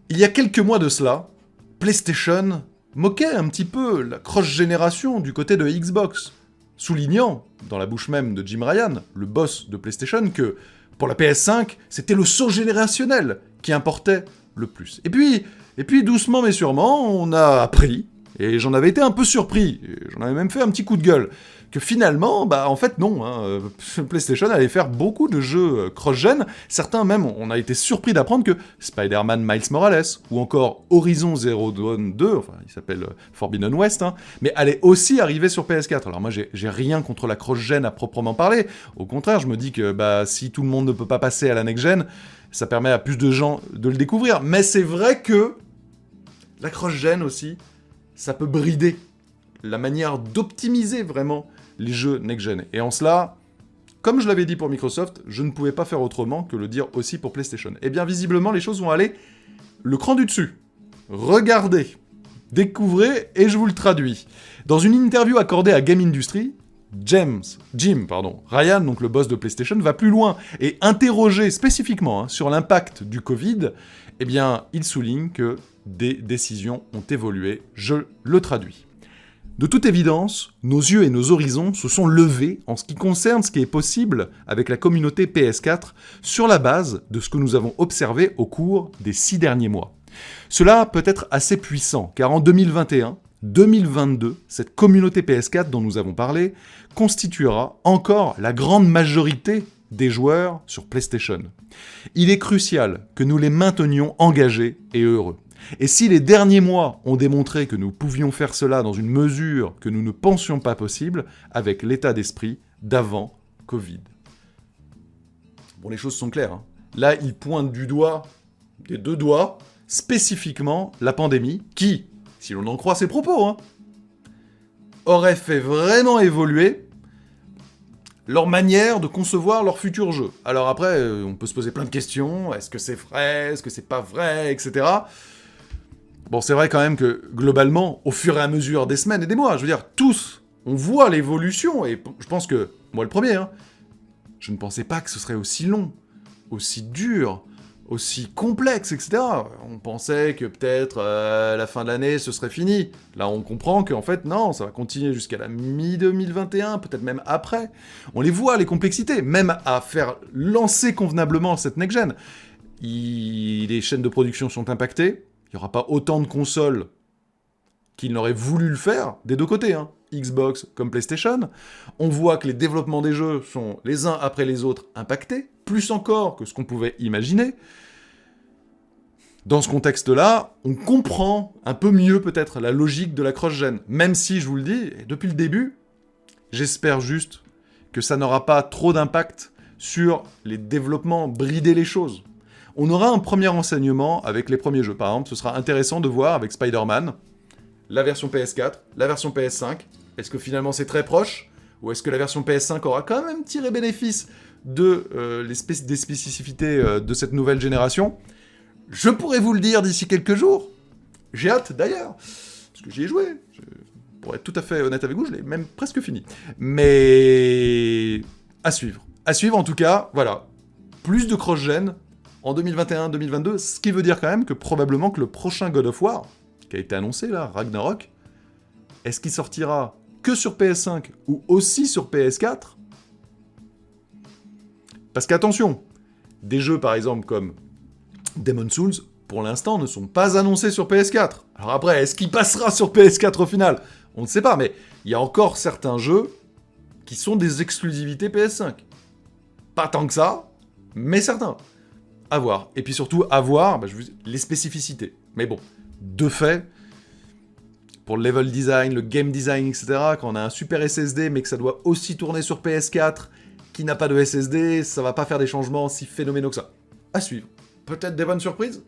Il y a quelques mois de cela, PlayStation moquait un petit peu la cross-génération du côté de Xbox, soulignant, dans la bouche même de Jim Ryan, le boss de PlayStation, que pour la PS5, c'était le saut générationnel qui importait le plus. Et puis doucement mais sûrement, on a appris, et j'en avais été un peu surpris, et j'en avais même fait un petit coup de gueule, que finalement, en fait non, PlayStation allait faire beaucoup de jeux cross-gen, certains même, on a été surpris d'apprendre que Spider-Man Miles Morales, ou encore Horizon Zero Dawn 2, enfin il s'appelle Forbidden West, mais allait aussi arriver sur PS4. Alors moi j'ai rien contre la cross-gen à proprement parler, au contraire je me dis que si tout le monde ne peut pas passer à la next-gen, ça permet à plus de gens de le découvrir, mais c'est vrai que la cross-gen aussi, ça peut brider la manière d'optimiser vraiment les jeux next-gen. Et en cela, comme je l'avais dit pour Microsoft, je ne pouvais pas faire autrement que le dire aussi pour PlayStation. Et bien visiblement, les choses vont aller le cran du dessus. Regardez, découvrez, et je vous le traduis. Dans une interview accordée à Game Industry, Jim, Ryan, donc le boss de PlayStation, va plus loin et interrogé spécifiquement sur l'impact du Covid, eh bien, il souligne que des décisions ont évolué. Je le traduis. De toute évidence, nos yeux et nos horizons se sont levés en ce qui concerne ce qui est possible avec la communauté PS4 sur la base de ce que nous avons observé au cours des 6 derniers mois. Cela peut être assez puissant, car en 2021, 2022, cette communauté PS4 dont nous avons parlé constituera encore la grande majorité des joueurs sur PlayStation. Il est crucial que nous les maintenions engagés et heureux. Et si les derniers mois ont démontré que nous pouvions faire cela dans une mesure que nous ne pensions pas possible, avec l'état d'esprit d'avant Covid. Bon, les choses sont claires. Là, il pointe du doigt, des deux doigts, spécifiquement la pandémie, qui, si l'on en croit ses propos, aurait fait vraiment évoluer leur manière de concevoir leur futur jeu. Alors après, on peut se poser plein de questions. Est-ce que c'est vrai ? Est-ce que c'est pas vrai ? Etc. Bon, c'est vrai quand même que, globalement, au fur et à mesure des semaines et des mois, je veux dire, tous, on voit l'évolution, et je pense que, moi le premier, je ne pensais pas que ce serait aussi long, aussi dur, aussi complexe, etc. On pensait que peut-être à la fin de l'année, ce serait fini. Là, on comprend qu'en fait, non, ça va continuer jusqu'à la mi-2021, peut-être même après. On les voit, les complexités, même à faire lancer convenablement cette next-gen. Les chaînes de production sont impactées. Il n'y aura pas autant de consoles qu'ils n'auraient voulu le faire, des deux côtés, Xbox comme PlayStation. On voit que les développements des jeux sont les uns après les autres impactés, plus encore que ce qu'on pouvait imaginer. Dans ce contexte-là, on comprend un peu mieux peut-être la logique de la cross-gen, même si, je vous le dis, depuis le début, j'espère juste que ça n'aura pas trop d'impact sur les développements, brider les choses. On aura un premier enseignement avec les premiers jeux. Par exemple, ce sera intéressant de voir avec Spider-Man, la version PS4, la version PS5. Est-ce que finalement c'est très proche ? Ou est-ce que la version PS5 aura quand même tiré bénéfice des spécificités de cette nouvelle génération ? Je pourrais vous le dire d'ici quelques jours. J'ai hâte d'ailleurs, parce que j'y ai joué. Pour être tout à fait honnête avec vous, je l'ai même presque fini. Mais à suivre. À suivre en tout cas, voilà. Plus de cross-gen en 2021-2022, ce qui veut dire quand même que probablement que le prochain God of War, qui a été annoncé là, Ragnarok, est-ce qu'il sortira que sur PS5 ou aussi sur PS4 ? Parce qu'attention, des jeux par exemple comme Demon's Souls, pour l'instant, ne sont pas annoncés sur PS4. Alors après, est-ce qu'il passera sur PS4 au final ? On ne sait pas, mais il y a encore certains jeux qui sont des exclusivités PS5. Pas tant que ça, mais certains. À voir. Et puis surtout, à voir les spécificités. Mais bon, de fait, pour le level design, le game design, etc., quand on a un super SSD, mais que ça doit aussi tourner sur PS4, qui n'a pas de SSD, ça va pas faire des changements si phénoménaux que ça. À suivre. Peut-être des bonnes surprises ?